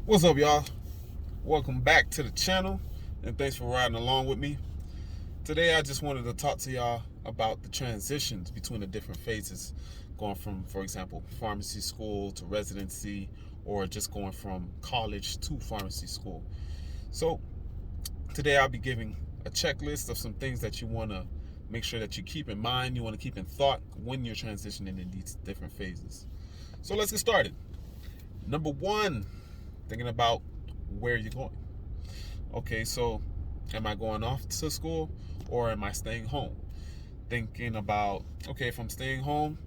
What's up, y'all? Welcome back to the channel, and thanks for riding along with me. Today, I just wanted to talk to y'all about the transitions between the different phases, going from, for example, pharmacy school to residency, or just going from college to pharmacy school. So, today I'll be giving a checklist of some things that you want to make sure that you keep in mind, you want to keep in thought when you're transitioning in these different phases. So, let's get started. Number one, thinking about where you're going. Okay, so am I going off to school or am I staying home? Thinking about, okay, if I'm staying home,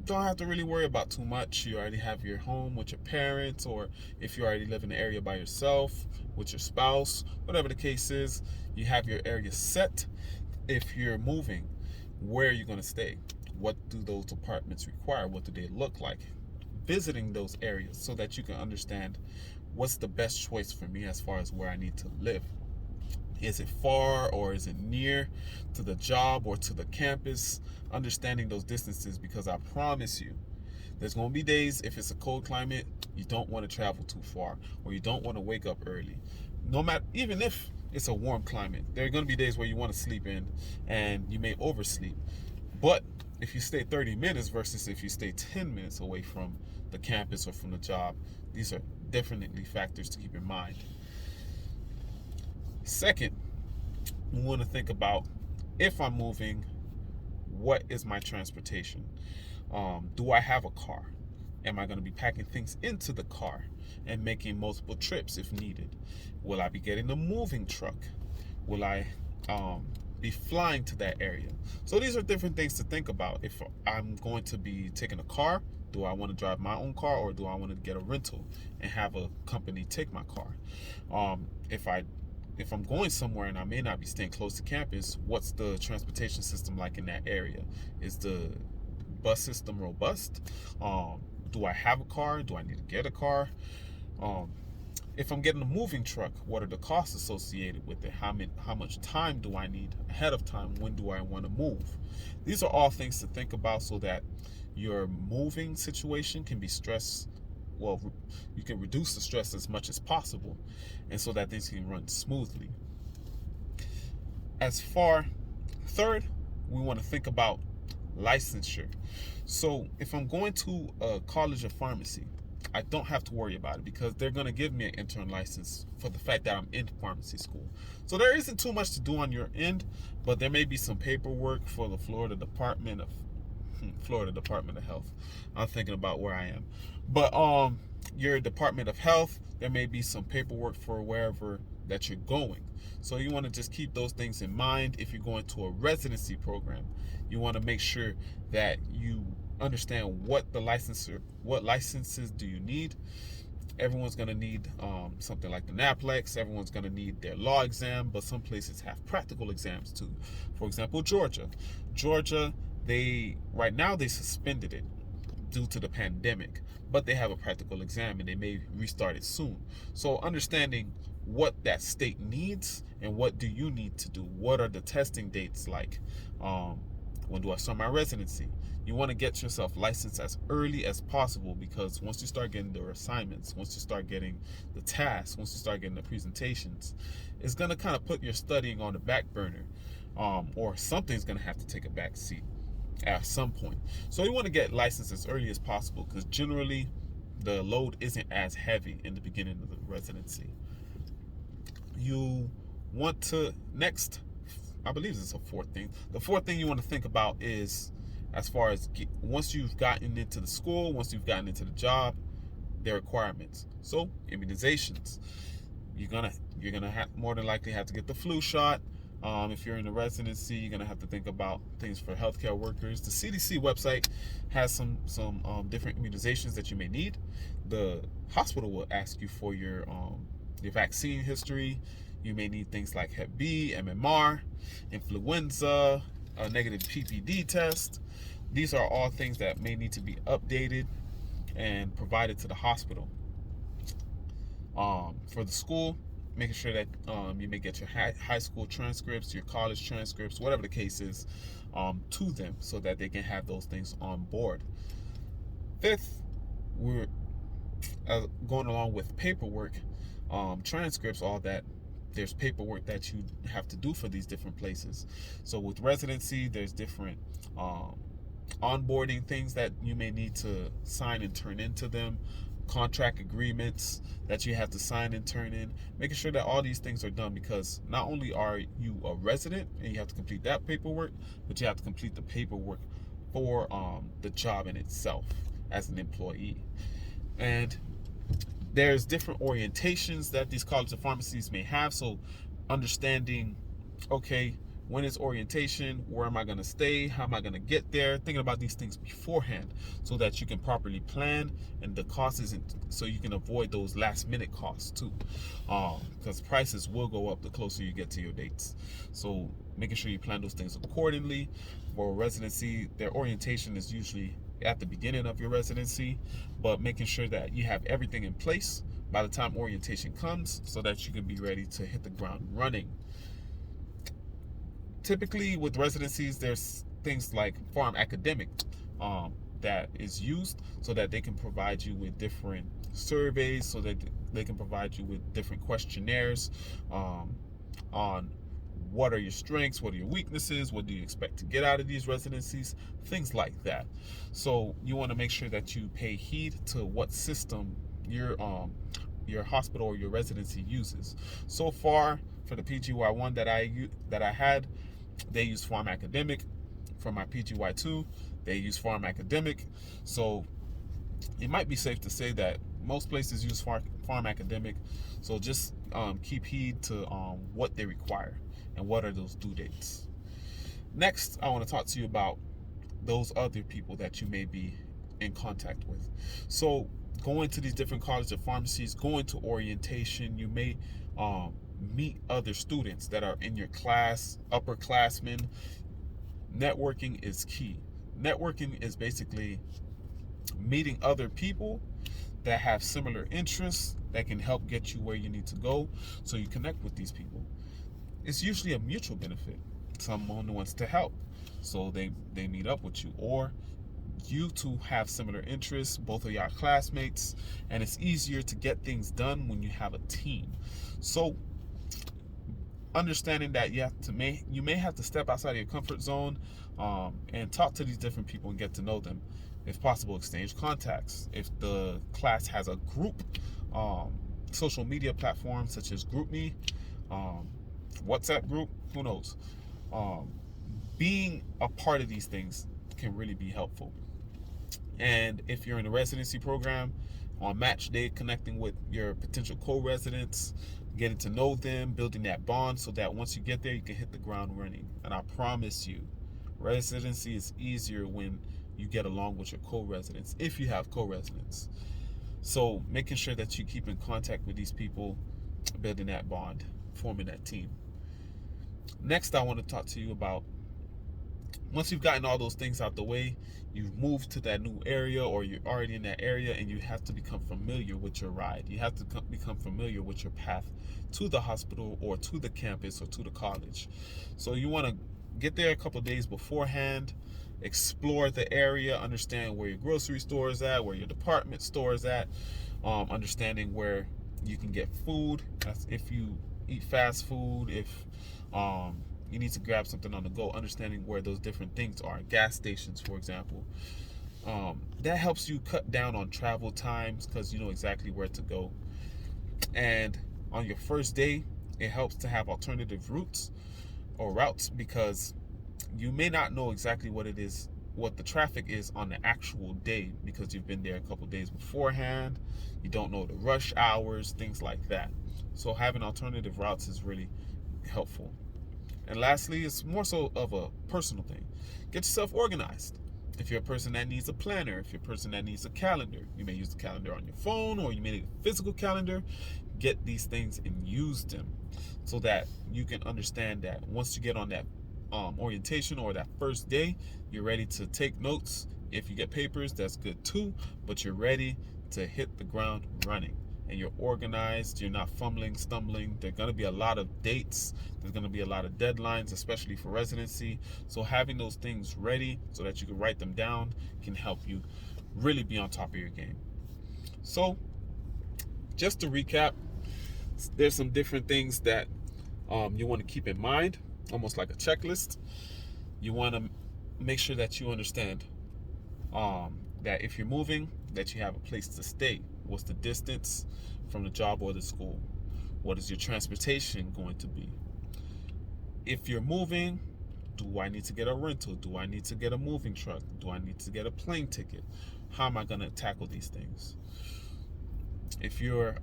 don't have to really worry about too much. You already have your home with your parents, or if you already live in the area by yourself with your spouse, whatever the case is, you have your area set. If you're moving, where are you going to stay? What do those apartments require? What do they look like? Visiting those areas so that you can understand what's the best choice for me as far as where I need to live. Is it far or is it near to the job or to the campus? Understanding those distances, because I promise you, there's going to be days if it's a cold climate, you don't want to travel too far or you don't want to wake up early. No matter, even if it's a warm climate, there are going to be days where you want to sleep in and you may oversleep. But if you stay 30 minutes versus if you stay 10 minutes away from the campus or from the job, these are definitely factors to keep in mind. Second, we want to think about, if I'm moving, what is my transportation? Do I have a car? Am I going to be packing things into the car and making multiple trips if needed? Will I be getting a moving truck? Will I be flying to that area? So these are different things to think about. If I'm going to be taking a car, do I want to drive my own car or do I want to get a rental and have a company take my car? If I'm going somewhere and I may not be staying close to campus, what's the transportation system like in that area? Is the bus system robust? Do I have a car? Do I need to get a car? Um, if I'm getting a moving truck, what are the costs associated with it? How much time do I need ahead of time? When do I want to move? These are all things to think about so that your moving situation can be stress. Well, you can reduce the stress as much as possible, and so that things can run smoothly. As far third, we want to think about licensure. So if I'm going to a college of pharmacy, I don't have to worry about it because they're going to give me an intern license for the fact that I'm in pharmacy school. So there isn't too much to do on your end, but there may be some paperwork for the Florida Department of Health. I'm thinking about where I am. But your Department of Health, there may be some paperwork for wherever that you're going. So you want to just keep those things in mind. If you're going to a residency program, you want to make sure that you understand what licenses do you need. Everyone's going to need something like the NAPLEX. Everyone's going to need their law exam, but some places have practical exams too. For example, Georgia, they right now they suspended it due to the pandemic, but they have a practical exam and they may restart it soon. So understanding what that state needs and what do you need to do. What are the testing dates like? When do I start my residency? You want to get yourself licensed as early as possible, because once you start getting the assignments, once you start getting the tasks, once you start getting the presentations, it's going to kind of put your studying on the back burner, or something's going to have to take a back seat at some point. So you want to get licensed as early as possible, because generally the load isn't as heavy in the beginning of the residency. You want to next, I believe this is a fourth thing. The fourth thing you want to think about is, as far as once you've gotten into the school, once you've gotten into the job, their requirements. So immunizations, you're gonna have, more than likely have to get the flu shot. If you're in a residency, you're gonna have to think about things for healthcare workers. The CDC website has some different immunizations that you may need. The hospital will ask you for your vaccine history. You may need things like Hep B, MMR, influenza, a negative PPD test. These are all things that may need to be updated and provided to the hospital. For the school, making sure that you may get your high school transcripts, your college transcripts, whatever the case is, to them so that they can have those things on board. Fifth, we're going along with paperwork, transcripts, all that. There's paperwork that you have to do for these different places. So with residency, there's different onboarding things that you may need to sign and turn into them, contract agreements that you have to sign and turn in, making sure that all these things are done, because not only are you a resident and you have to complete that paperwork, but you have to complete the paperwork for the job in itself as an employee. And there's different orientations that these college of pharmacies may have. So understanding, okay, when is orientation, where am I going to stay, how am I going to get there, thinking about these things beforehand so that you can properly plan, and the cost isn't, so you can avoid those last minute costs too, because prices will go up the closer you get to your dates. So making sure you plan those things accordingly. For residency, their orientation is usually at the beginning of your residency, but making sure that you have everything in place by the time orientation comes so that you can be ready to hit the ground running. Typically with residencies, there's things like farm academic that is used so that they can provide you with different surveys, so that they can provide you with different questionnaires on what are your strengths, what are your weaknesses, what do you expect to get out of these residencies, things like that. So you want to make sure that you pay heed to what system your hospital or your residency uses. So far for the PGY1 that I had, they use Farm Academic. For my PGY2, they use Farm Academic. So it might be safe to say that most places use Farm Academic. So just keep heed to what they require and what are those due dates. Next, I want to talk to you about those other people that you may be in contact with. So going to these different colleges of pharmacies, going to orientation, you may meet other students that are in your class, upperclassmen. Networking is key. Networking is basically meeting other people that have similar interests that can help get you where you need to go, so you connect with these people. It's usually a mutual benefit. Someone wants to help, so they meet up with you, or you two have similar interests, both of y'all classmates, and it's easier to get things done when you have a team. So understanding that you may have to step outside of your comfort zone, and talk to these different people and get to know them. If possible, exchange contacts. If the class has a group, social media platforms such as GroupMe, WhatsApp group, who knows? Being a part of these things can really be helpful. And if you're in a residency program, on match day, connecting with your potential co-residents, getting to know them, building that bond so that once you get there, you can hit the ground running. And I promise you, residency is easier when you get along with your co-residents, if you have co-residents. So making sure that you keep in contact with these people, building that bond, forming that team. Next, I want to talk to you about, once you've gotten all those things out the way, you've moved to that new area, or you're already in that area, and you have to become familiar with your ride. You have to become familiar with your path to the hospital or to the campus or to the college. So you want to get there a couple of days beforehand, explore the area, understand where your grocery store is at, where your department store is at, understanding where you can get food. That's if you eat fast food, if you need to grab something on the go, understanding where those different things are, gas stations, for example. That helps you cut down on travel times because you know exactly where to go. And on your first day, it helps to have alternative routes because you may not know exactly what the traffic is on the actual day, because you've been there a couple days beforehand. You don't know the rush hours, things like that. So having alternative routes is really helpful. And lastly, it's more so of a personal thing. Get yourself organized. If you're a person that needs a planner, if you're a person that needs a calendar, you may use the calendar on your phone, or you may need a physical calendar. Get these things and use them so that you can understand that once you get on that orientation or that first day, you're ready to take notes. If you get papers, that's good too, but you're ready to hit the ground running. And you're organized, you're not fumbling, stumbling. There are going to be a lot of dates, there's going to be a lot of deadlines, especially for residency. So having those things ready so that you can write them down can help you really be on top of your game. So Just to recap, there's some different things that you want to keep in mind, almost like a checklist. You want to make sure that you understand that if you're moving, that you have a place to stay. What's the distance from the job or the school? What is your transportation going to be? If you're moving, do I need to get a rental? Do I need to get a moving truck? Do I need to get a plane ticket? How am I going to tackle these things? If you're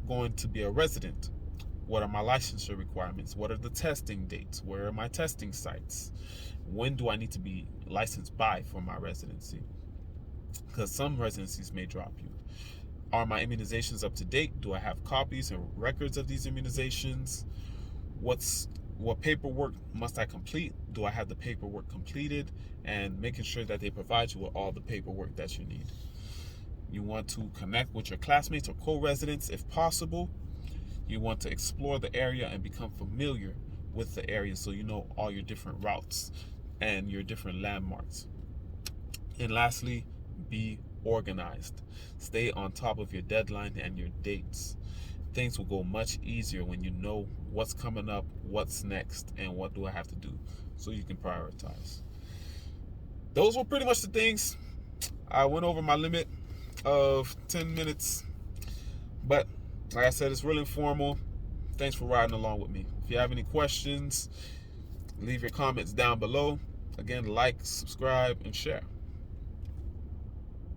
going to be a resident, what are my licensure requirements? What are the testing dates? Where are my testing sites? When do I need to be licensed by for my residency? Because some residencies may drop you. Are my immunizations up to date? Do I have copies and records of these immunizations? What paperwork must I complete? Do I have the paperwork completed? And making sure that they provide you with all the paperwork that you need. You want to connect with your classmates or co-residents if possible. You want to explore the area and become familiar with the area so you know all your different routes and your different landmarks. And lastly, be organized. Stay on top of your deadline and your dates. Things will go much easier when you know what's coming up, what's next, and what do I have to do, so you can prioritize. Those were pretty much the things. I went over my limit of 10 minutes, but like I said, it's really informal. Thanks for riding along with me. If you have any questions, leave your comments down below. Again, like, subscribe, and share.